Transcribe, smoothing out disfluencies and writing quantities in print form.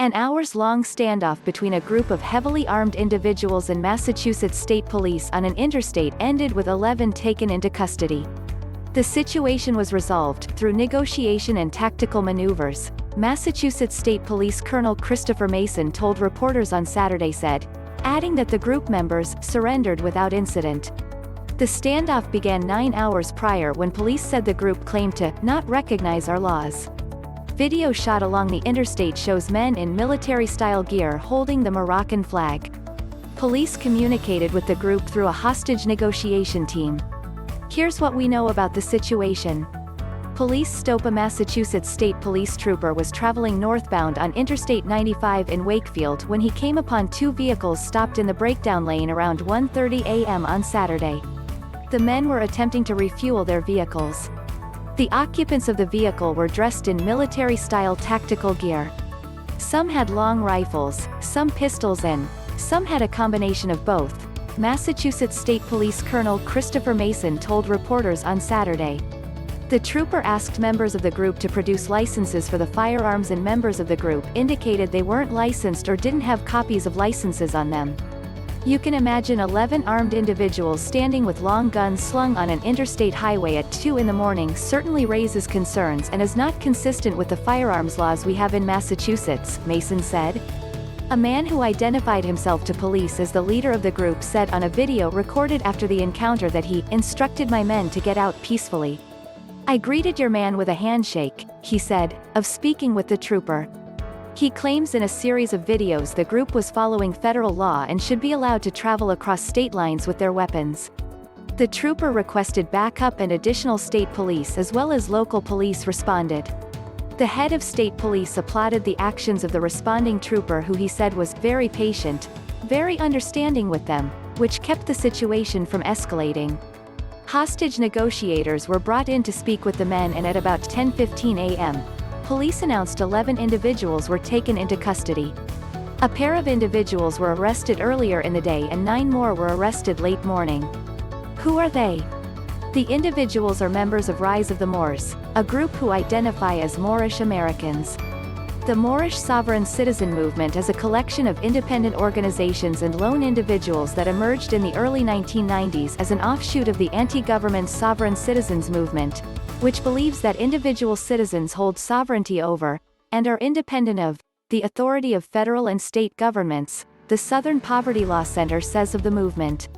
An hours-long standoff between a group of heavily armed individuals and Massachusetts State Police on an interstate ended with 11 taken into custody. The situation was resolved through negotiation and tactical maneuvers, Massachusetts State Police Colonel Christopher Mason told reporters on Saturday, adding that the group members surrendered without incident. The standoff began 9 hours prior when police said the group claimed to not recognize our laws. Video shot along the interstate shows men in military-style gear holding the Moroccan flag. Police communicated with the group through a hostage negotiation team. Here's what we know about the situation. Police stopA Massachusetts State Police trooper was traveling northbound on Interstate 95 in Wakefield when he came upon two vehicles stopped in the breakdown lane around 1:30 a.m. on Saturday. The men were attempting to refuel their vehicles. The occupants of the vehicle were dressed in military-style tactical gear. Some had long rifles, some pistols and some had a combination of both, Massachusetts State Police Colonel Christopher Mason told reporters on Saturday. The trooper asked members of the group to produce licenses for the firearms, and members of the group indicated they weren't licensed or didn't have copies of licenses on them. You can imagine 11 armed individuals standing with long guns slung on an interstate highway at 2 in the morning certainly raises concerns and is not consistent with the firearms laws we have in Massachusetts, Mason said. A man who identified himself to police as the leader of the group said on a video recorded after the encounter that he instructed my men to get out peacefully. I greeted your man with a handshake, he said, of speaking with the trooper. He claims in a series of videos the group was following federal law and should be allowed to travel across state lines with their weapons. The trooper requested backup, and additional state police as well as local police responded. The head of state police applauded the actions of the responding trooper, who he said was very patient, very understanding with them, which kept the situation from escalating. Hostage negotiators were brought in to speak with the men, and at about 10:15 a.m., police announced 11 individuals were taken into custody. A pair of individuals were arrested earlier in the day and 9 more were arrested late morning. Who are they? The individuals are members of Rise of the Moors, a group who identify as Moorish Americans. The Moorish Sovereign Citizen Movement is a collection of independent organizations and lone individuals that emerged in the early 1990s as an offshoot of the anti-government Sovereign Citizens Movement, which believes that individual citizens hold sovereignty over, and are independent of, the authority of federal and state governments, the Southern Poverty Law Center says of the movement.